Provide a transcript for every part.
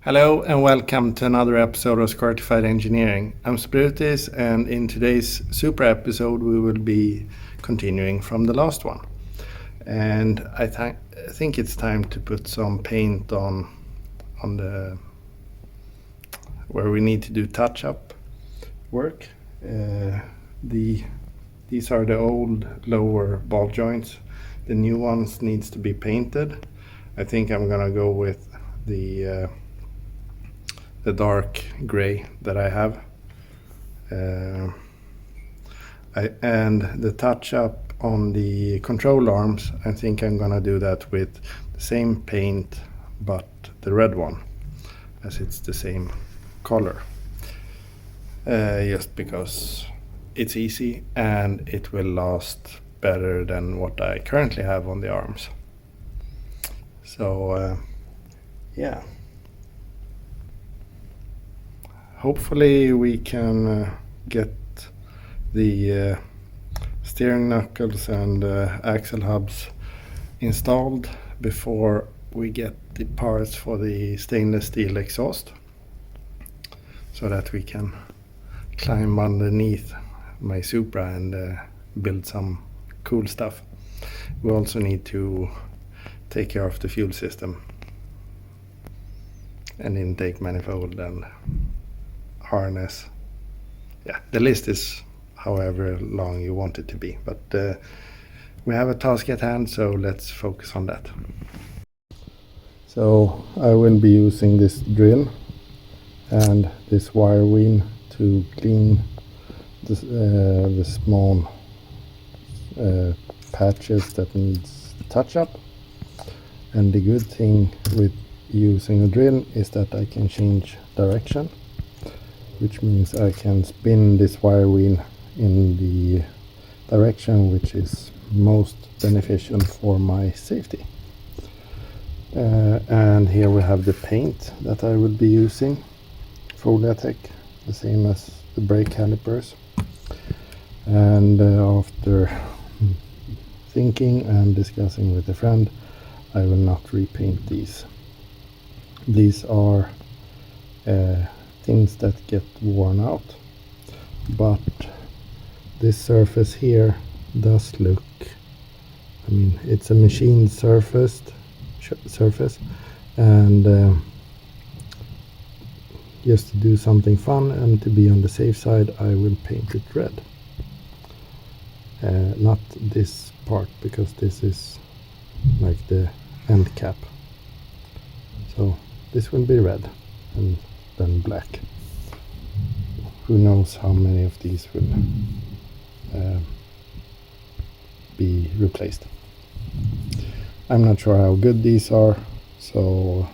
Hello and welcome to another episode of SqEngineering. I'm Sprutis, and in today's Supra episode we will be continuing from the last one. And I think it's time to put some paint on the where we need to do touch-up work. These are the old lower ball joints. The new ones needs to be painted. I think I'm gonna go with the dark gray that I have. And the touch-up on the control arms, I think I'm gonna do that with the same paint but the red one, as it's the same color. Just because it's easy and it will last better than what I currently have on the arms. So yeah. Hopefully we can get the steering knuckles and axle hubs installed before we get the parts for the stainless steel exhaust, so that we can climb underneath my Supra and build some cool stuff. We also need to take care of the fuel system and intake manifold and harness. Yeah, the list is however long you want it to be, but we have a task at hand, so let's focus on that. So I will be using this drill and this wire wean to clean the small patches that needs touch up. And the good thing with using a drill is that I can change direction, which means I can spin this wire wheel in the direction which is most beneficial for my safety. And here we have the paint that I will be using, Foliatec, the same as the brake calipers. And after thinking and discussing with a friend, I will not repaint these. These are things that get worn out, but this surface here does look, I mean, it's a machined surface, and just to do something fun and to be on the safe side, I will paint it red. Not this part, because this is like the end cap, so this will be red and then black. Who knows how many of these will be replaced. I'm not sure how good these are, so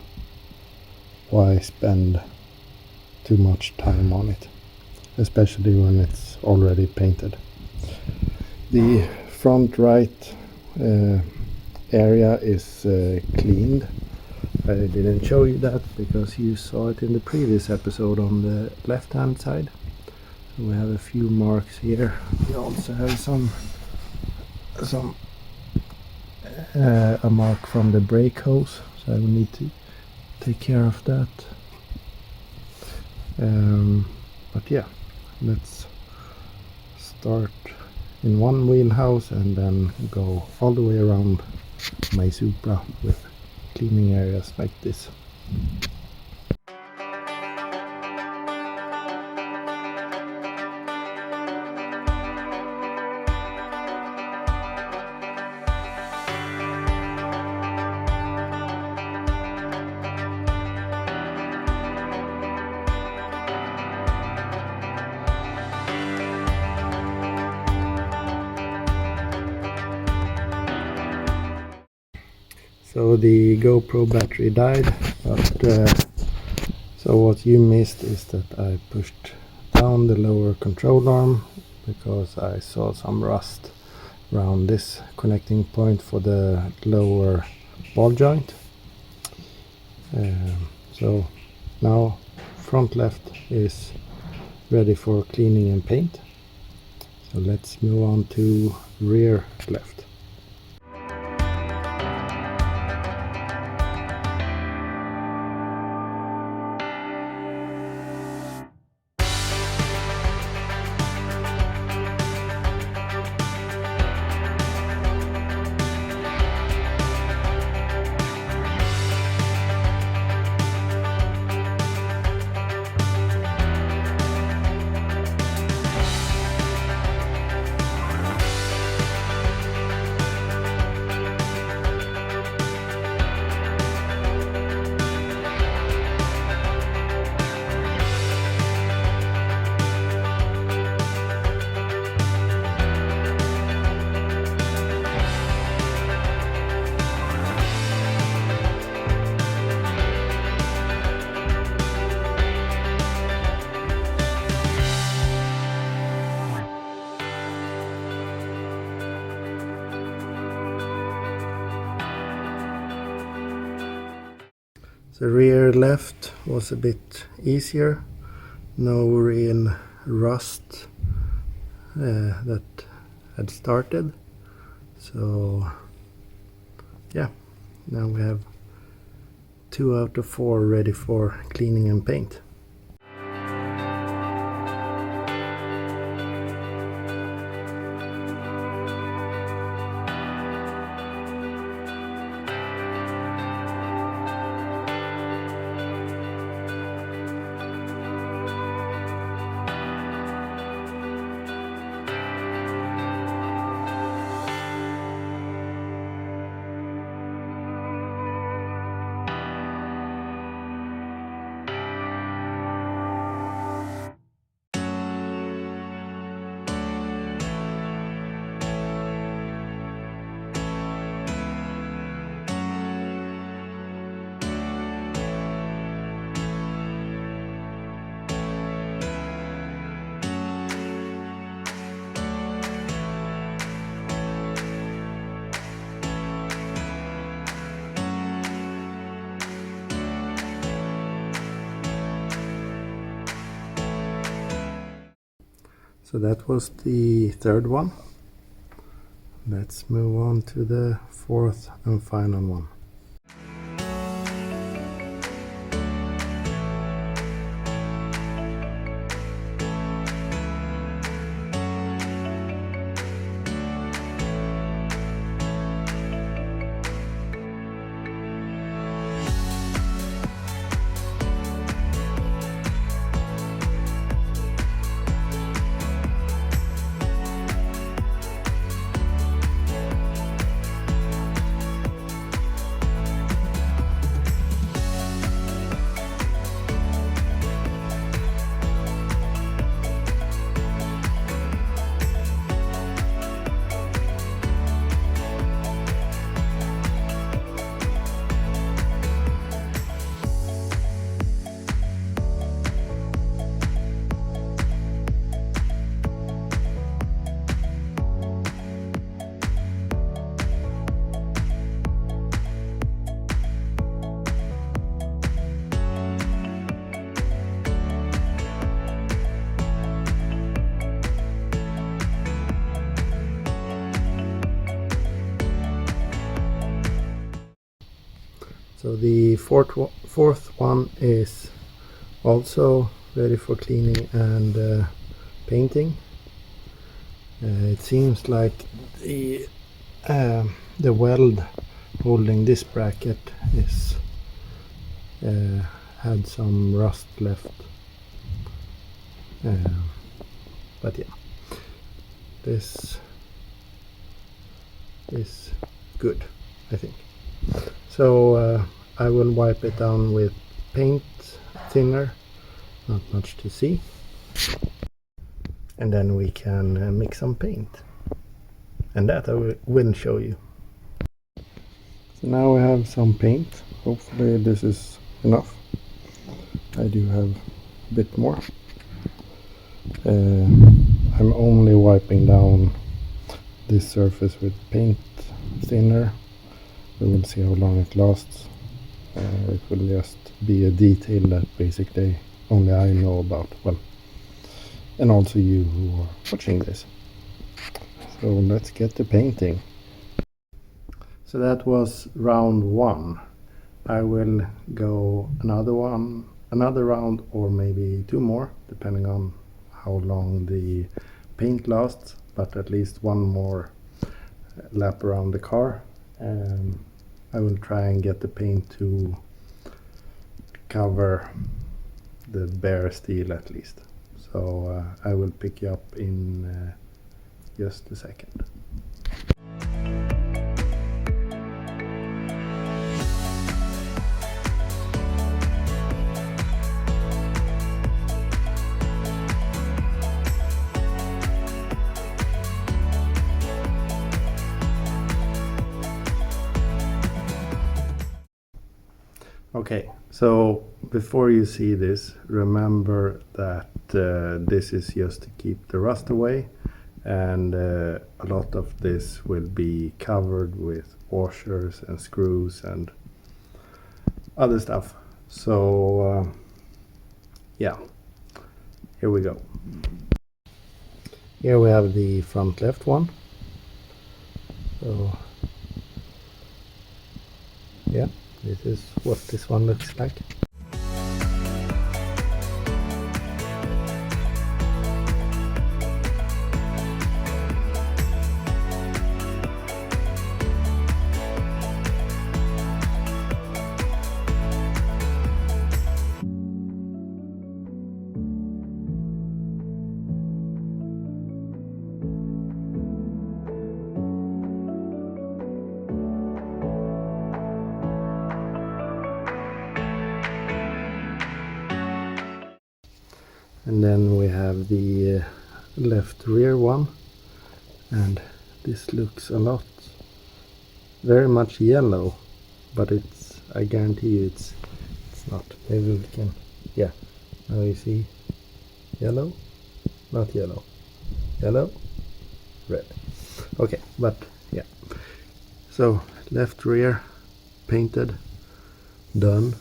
why spend too much time on it, especially when it's already painted. The front right area is cleaned. I didn't show you that because you saw it in the previous episode on the left hand side. So we have a few marks here. We also have a mark from the brake hose, so I will need to take care of that. But yeah, let's start in one wheelhouse and then go all the way around my Supra with cleaning areas like this. So the GoPro battery died, but so what you missed is that I pushed down the lower control arm because I saw some rust around this connecting point for the lower ball joint. So now front left is ready for cleaning and paint. So let's move on to rear left. The rear left was a bit easier, no real rust that had started. So yeah, now we have 2 out of 4 ready for cleaning and paint. So that was the third one. Let's move on to the fourth and final one. So the fourth one is also ready for cleaning and painting. It seems like the weld holding this bracket is had some rust left, but yeah, this is good, I think. So I will wipe it down with paint thinner, not much to see, and then we can mix some paint, and that I will show you. So now we have some paint. Hopefully this is enough. I do have a bit more. I'm only wiping down this surface with paint thinner. We will see how long it lasts. It will just be a detail that basically only I know about. Well, and also you who are watching this. So let's get to painting. So that was round 1. I will go another round, or maybe 2 more, depending on how long the paint lasts, but at least 1 more lap around the car. I will try and get the paint to cover the bare steel at least. So I will pick you up in just a second. Okay, so before you see this, remember that this is just to keep the rust away, and a lot of this will be covered with washers and screws and other stuff So yeah, here we go. Here we have the front left one. So yeah, this is what this one looks like. And then we have the left rear one, and this looks a lot, very much yellow, but it's, I guarantee you it's not. Maybe we can, yeah, now you see yellow, not yellow, yellow, red. Okay, but yeah, so left rear painted, done.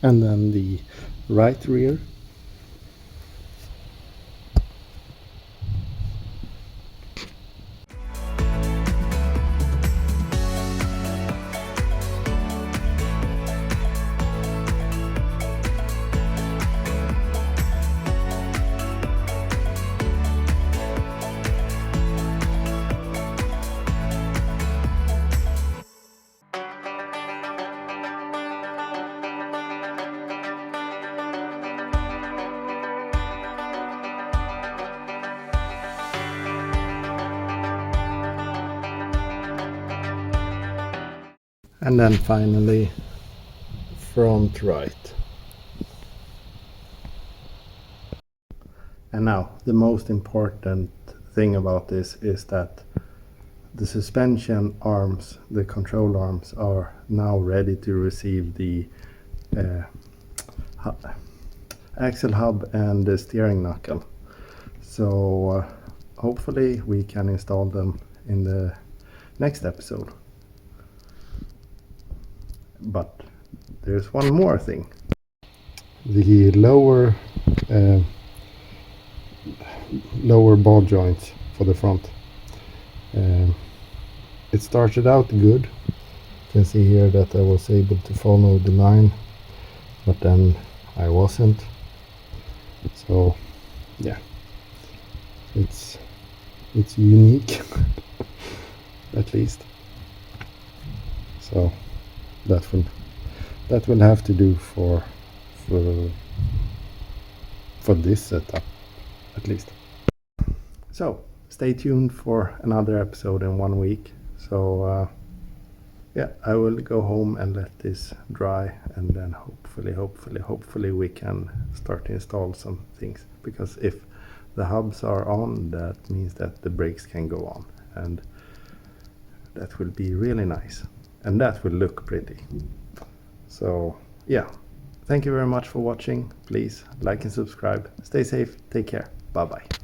And then the right rear. And then finally front right. And now the most important thing about this is that the suspension arms, the control arms, are now ready to receive the axle hub and the steering knuckle. So hopefully we can install them in the next episode. But there's one more thing. The lower ball joints for the front. It started out good. You can see here that I was able to follow the line, but then I wasn't. So yeah, it's unique at least. So that will have to do for this setup at least. So stay tuned for another episode in 1 week. So yeah, I will go home and let this dry, and then hopefully we can start to install some things, because if the hubs are on, that means that the brakes can go on, and that will be really nice, and that will look pretty. So yeah, thank you very much for watching. Please like and subscribe. Stay safe, take care, bye bye.